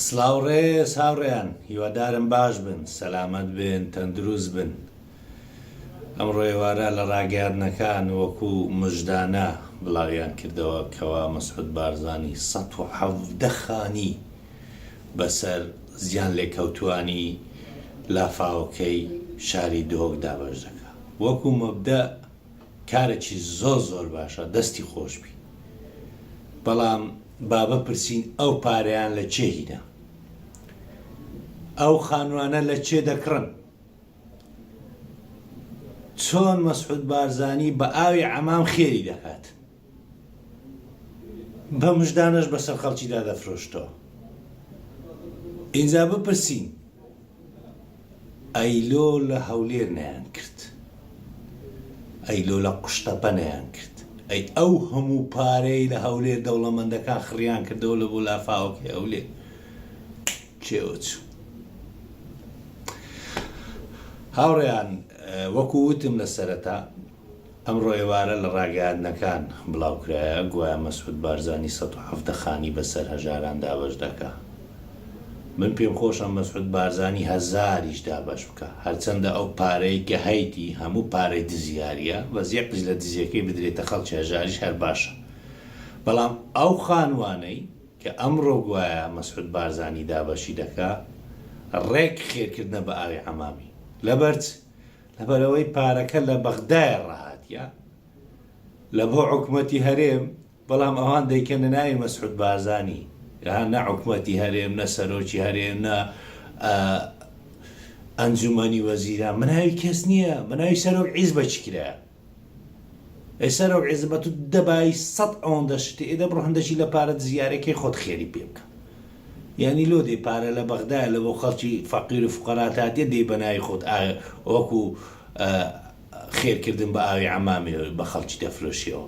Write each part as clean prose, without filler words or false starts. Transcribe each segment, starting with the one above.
سلااوڕێ ساوڕێیان هیوادارم باش بن، سەلامەت بن، تەندروست بن. ئەمڕۆ ئێوارە لە ڕاگەیاندنەکان وەکو مژدانە بڵاویان کردەوە کەوا مەسعود بارزانی ١٧٠ خانی بەسەر زیان لێکەوتوانی لافاوەکەی شاری دۆک دابەش دەکات. وەکو مەبدە کارێکی زۆر باشە، دەستی خۆشبی. بەڵام با بپرسین ئەو پارەیان لە چێ هینە؟ ئەو خانوانە لە چێ دەکڕن؟ چۆن مەسعود بارزانی بە ئاوی عەمام خێری دەکات؟ بە مژدانەش بەسەر خەڵکیدا دەفرۆشتەوە. ئینجا بپرسین ئەیلۆ لە هەولێر نەیان کرد، ئەیلۆ لە قوشتەپە نەیان کرد، ئەی ئەو هەموو پارەی لە هەولێر دەوڵەمەندەکان خڕیان کردەوە لە بۆ لافاوەکەی هەولێر چێوە چوو؟ هاوڕێیان، وەکو وتم لە سەرەتا، ئەمڕۆ ئێوارە لە ڕاگەیاندنەکان بڵاوکرایە گوایە مەسعود بارزانی ١٧٠ خانی بەسەر هەژاران دابەش دەکات. من پێم خۆشە مەسعود بارزانی هەزاریش دابەش بکە، هەرچەندە ئەو پارەی کە هەیتی هەموو پارەی دزیاریە، وەزیە قژ لە دزیەکەی بدرێتە خەڵکی هەژاریش هەر باشە. بەڵام ئەو خانوانەی کە ئەمڕۆ گوایە مەسعود بارزانی دابەشی دەکات ڕێک خێرکردنە بە ئاوی عەمامی. لەبەرچ لەبەرەوەی پارەکە لە بەغدایە ڕاهاتیە لە بۆ حکومەتی هەرێم، بەڵام ئەوان دەیکەنە ناوی مەسعود بارزانی، نە حکومەتی هەرێم، نە سەرۆکی هەرێم، نە ئەنجومەنی وەزیران. مناوی کەس نییە، مناوی سەرۆک عیزبە چی کرایە؟ ئەی سەرۆک عیزبە تو دەبای ١٠٠ ئەوەندە شتی ئێدە بڕۆ هەندێکی لە پارە دزیارەکەی خۆت خێری پێ بکە. یعنی لۆ دەی پارە لە بەغدایە لە بۆ خەڵکی فەقیر و فوقەرات هاتیە دەی بە ناوی خۆت وەکو خێرکردن بە ئاوی عەمامی بە خەڵکی دەفرۆشیەوە.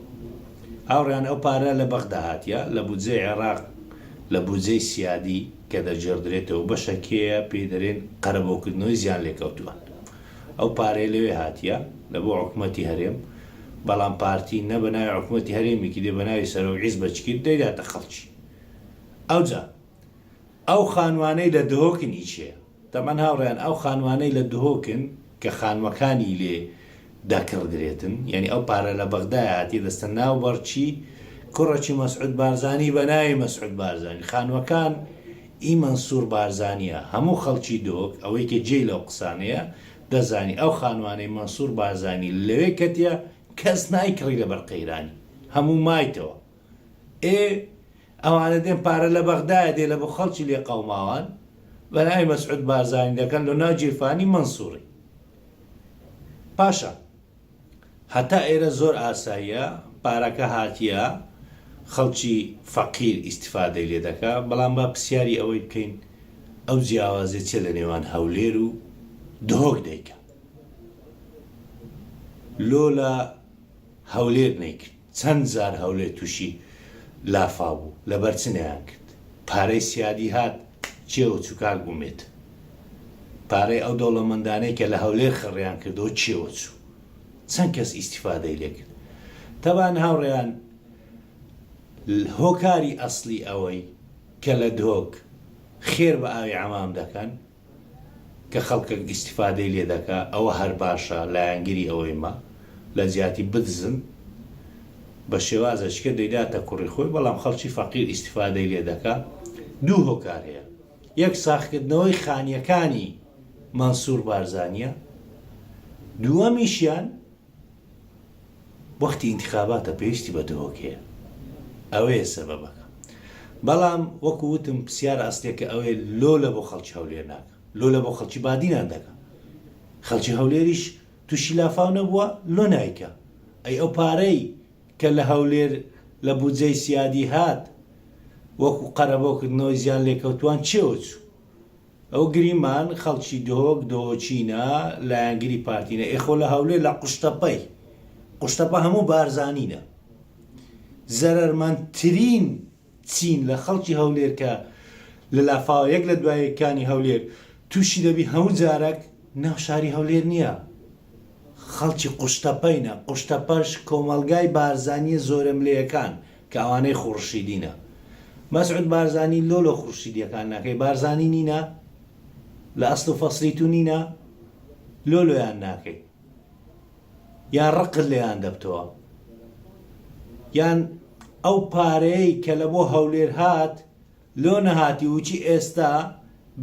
هاوڕێیان، ئەو پارە لە بەغدا هاتیە لە بودجەی عێراق، لە بودجەی سیادی کە دەجێڕدرێتەوە بەشەکەیە پێی دەرێن قەرەبۆکردنەوەی زیان لێکەوتووان. ئەو پارەی لەوێ هاتیە لە بۆ حکومەتی هەرێم، بەڵام پارتی نە بە ناوی حکومەتی هەرێمێکی دێ بە ناوی سەرۆک عیزبە چ کرد دەیداتە خەڵکی. ئەوجا ئەو خانوانەی لە دهۆکنی چێە؟ تەمەەن هاوڕێیان، ئەو خانوانەی لە دهۆکن کە خانوەکانی لێ دەکڕدرێتن، یعنی ئەو پارە لە بەغدای هاتی دەستە ناو بەرچی کوڕەکی مەسعود بارزانی بە ناوی مەسعود بارزانی. خانوەکان ئی مەنسوور بارزانیە. هەموو خەڵکی دۆک ئەوەی کە جێی لەو قسانەیە دەزانی ئەو خانوانەی مەنسوور بارزانی لەوێ کەتیە کەس نایکڕی لە بەرقەیرانی، هەموو مایتەوە. ئەوانە دێن پارە لە بەغدایە دێ لە بۆ خەڵکی لێ قەوماوان بە ناوی مەسعود بارزانی دەکەن لە ناو جیرفانی مەنسووری. پاشە هەتا ئێرە زۆر ئاساییە، پارەکە هاتیە خەڵکی فەقیر ئیستیفادەی لێ دەکات، بەڵام با پرسیاری ئەوەی بکەین ئەو جیاوازێ چێ لە نێوان هەولێر و دهۆک دەیکە؟ لۆ لە هەولێر نەیکرد، چەند جار هەولێر تووشی لافا بوو، لەبەر چ نەیان کرد؟ پارەی سیادی هات چێوە چوو کاک بوومێت، پارەی ئەو دەوڵەمەندانەی کە لە هەولێر خڕیان کردەوە چێوە چوو؟ چەند کەس ئیستیفادەی لێ کرد؟ تەبان هاوڕێیان، هۆکاری ئەسلی ئەوەی کە لە دۆک خێر بە ئاوی عەمام دەکەن کە خەڵکە ئیستیفادەی لێ دەکا، ئەوە هەر باشە، لایەنگیری ئەوەی ما لە جیاتی بدزن بە شێوازەشکە دەیداتە کوڕی خۆی، بەڵام خەڵکی فەقیر ئیستیفادەی لێ دەکا. دوو هۆکار هەیە، یەک ساختکردنەوەی خانیەکانی مەنسوور بارزانیە، دووەمیشیان وەختی ئینتیخاباتە پێویستی بە دهۆکەیە، ئەوەیە سەبەبەکە. بەڵام وەکو وتم پرسیارە ئەسلێکە ئەوەیە لۆ لە بۆ خەڵکی هەولێر ناکە، لۆ لە بۆ خەڵکی بادینان دەکە. خەڵکی هەولێریش تووشی لافاو نەبووە لۆ نایکە. ئەی ئەو پارەی کە لە هەولێر لە بودجەی سیادی هات وەکو قەرەبۆکردنەوەی زیان لێکەوتوان چێوە چوو؟ ئەو گریمان خەڵکی دۆک دۆچینە لایەنگیری پارتینە. ئێخۆ لە هەولێر لە قوشتەپە هەموو بارزانینە. زەرەرمەندترین چین لە خەڵکی هەولێر کە لە لافاوە یەک لە دوایەکانی هەولێر تووشی دەبی هەموو جارێک ناو شاری هەولێر نییە، خەڵکی قوشتەپەینە. قوشتەپەش کۆمەلگای بارزانیە زۆرەملەیەکان کە ئەوانەی خوڕشیدینە. مەسعود بارزانی لۆ خوشیدیەکان ناکەی بارزانی نینە لە ئەسڵ و فەسلی تو نینە لۆیان ناکەی یان ڕقت لێیان دەبتەوە یان ئەو پارەی کە لە بۆ هەولێر هات لۆ نەهاتی وچی ئێستا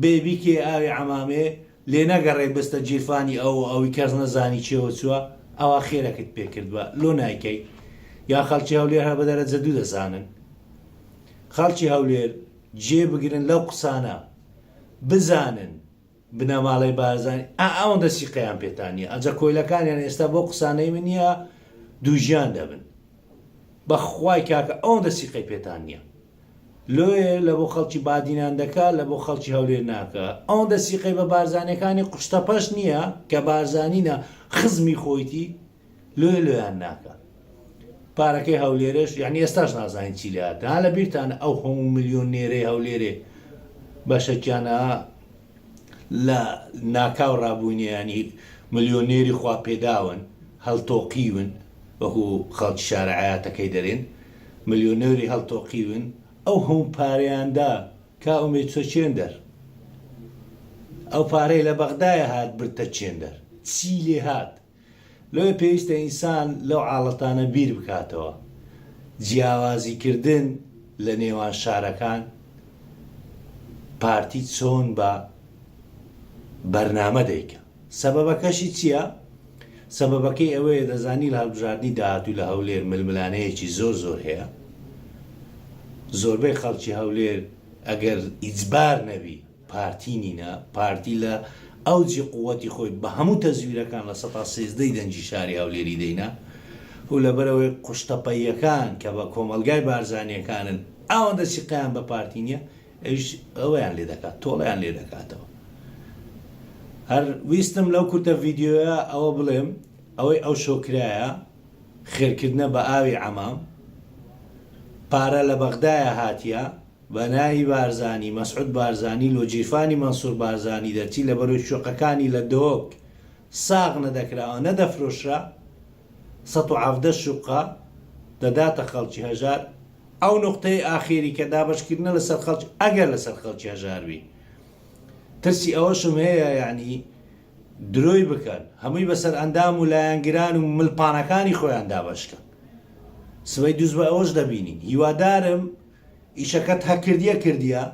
بێبیکێ ئاوی عەمامێ لێ نەگەڕێ بستە جیرفانی ئەوی کەس نەزانی چێوە چووە ئەوە خێرەکەت پێکردووە لۆ نایکەی یا خەڵکی هەولێر هە بە دەرەجە دوو دەزانن خەڵکی هەولێر جێ بگرن لەو قسانە بزانن بنەماڵەی بارزانی ئەوەندە سیقەیان پێتان نیە ئەجە کۆیلەکانیان ئێستا بۆ قسانەی من نییە دووژیان دەبن بەخوای کاکە ئەوەندە سیقەی پێتان نییە لۆیە لە بۆ خەڵکی بادینان دەکات لە بۆ خەڵکی هەولێر ناکە ئەوەندە سیقەی بە بارزانەکانی قوشتەپەش نییە کە بارزانینە خزمی خۆیتی لۆیان ناکە پارەکەی هەولێرش یعنی ئێستاش نازانین چی لێ هاتە لە بیرتانە ئەو هەموو ملیۆنێرەی هەولێرێ بەشەکیانە لە ناکاو ڕابوونی ینی ملیۆنێری خوا پێداون هەڵتۆقیون وەکو خەڵکی شارەعەتەکەی دەرێن ملیۆنێری هەڵتۆقیون ئەو هەموو پارەیاندا کا ئومێد چۆ چێندەر ئەو پارەی لە بەغدایە هات برتە چێندەر چی لێ هات لۆی پێویستە ئینسان لەو حاڵەتانە بیر بکاتەوە جیاوازیکردن لە نێوان شارەکان پارتی چۆن بە بەرنامە دەیکە سەبەبەکەشی چییە؟ سەبەبەکەی ئەوەیە دەزانی لە هەڵبژاردننی داهاتوو لە هەولێر ململانەیەکی زۆر هەیە زۆربەی خەڵکی هەولێر ئەگەر ئیجبار نەبی پارتی نینە پارتی لە ئەوجی قووەتی خۆی بە هەموو تەزویرەکان لە 13 دەنجی شاری هەولێری دەینا و لەبەرەوەی قوشتەپەیەکان کە بە کۆمەلگای بارزانیەکانن ئەوەندە سیقیان بە پارتی نییە ئەویان لێ دەکات تۆڵیان لێ دەکاتەوە هەر ویستم لەو کورتە ڤیددیۆیە ئەوە بڵێم ئەوەی ئەو شۆکرایە خێرکردنە بە ئاوی عەمام پارە لە بەغدایە هاتیە بە ناوی بارزانی مەسعود بارزانی لۆجیرفانی مەنسوور بارزانی دەرچی لە بەرەوەی شوقەکانی لە دۆک ساغ نەدەکراوە نەدەفرۆشرا 170 شوقە دەداتە خەڵکی هەژار ئەو نقطەی ئاخیری کە دابەشکردنە لەسەر خەڵکی ئەگەر لەسەر خەڵکی هەژاروی ترسی ئەوەشم هەیە یعنی درۆی بکەن هەمووی بەسەر ئەندام و لایەنگران و ملپانەکانی خۆیان دابەشکەن سبەی دووز بە ئەوەش دەبینین هیوادارم ئیشەکەت کردیە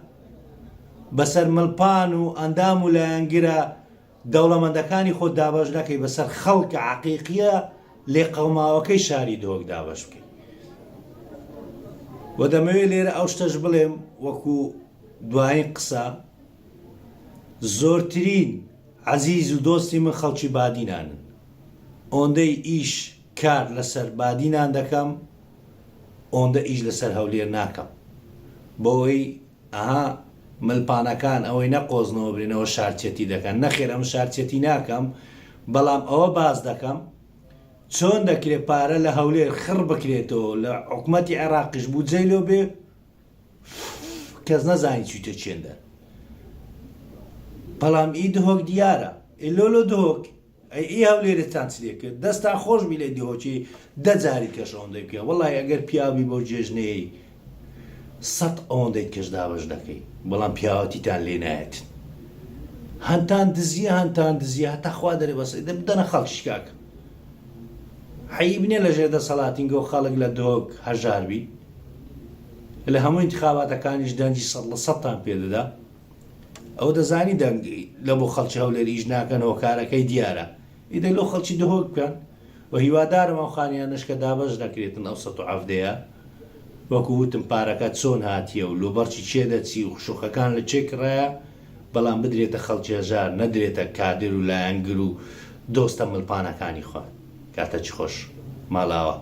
بەسەر ملپان و ئەندام و لایەنگرە دەوڵەمەندەکانی خۆ دابەش نەکەی بەسەر خەڵکە عەقیقیە لێ قەوماوەکەی شاری دۆک دابەش بکەی و دەمەوێت لێرە ئەو شتەش بڵێم وەکو دوایین قسە زۆرترین عەزیز و دۆستی من خەڵکی بادینانن ئۆندەی ئیش کار لەسەر بادینان دەکەم ئۆندە ئیش لەسەر هەولێر ناکەم بۆی ملپانەکان ئەوەی نەقۆزنەوە برێنەوە شارچێتی دەکەن نەخێر ئەم شارچێتی ناکەم بەڵام ئەوە باز دەکەم چۆن دەکرێت پارە لە هەولێر خڕ بکرێتەوە لە حکومەتی عێراقیش بودجەی لێ بێ کەس نەزانی چوویتە چێندە بەڵام ئی دهۆک دیارە ئێلۆ دهۆک ئەی هەولێرتان چ لێ کرد دەستا خۆش بی لێ دهۆکی دەجاری کەش ئەوەندەی بکە وەڵای ئەگەر پیاوی بۆ جێژنەیەی 100 ئەوەندەی کەش دابەش دەکەی بەڵام پیاوەتیتان لێ نایەتن هەنتان دزیە هەتا خوا دەرێ بەسەی بدەنە خەڵکی کاکە حەیی بنێ لە ژێر دەسەڵاتینگە و خەڵک لە دۆک هەژاربی لە هەموو انتخاباتەکانیش دەنجی 100 پێدەدا ئەو دەزانی دەنگی لە بۆ خەڵکی هەولێر ئیش ناکەنەوە کارەکەی دیارە ئیدە لۆ خەڵکی دهۆک بکەن و هیوادارم ئەو خانیانش کە دابەش دەکرێتن ئەو 170ەیە وەکو وتم پارەکە چۆن هاتیە و لۆبەرچی چێ دەچی و شوخەکان لە چێ کڕایە بەڵام بدرێتە خەڵکی هەژار نەدرێتە کادر و لایەنگر و دۆستە ملپانەکانی خوان کاتە چی خۆش ماڵاوە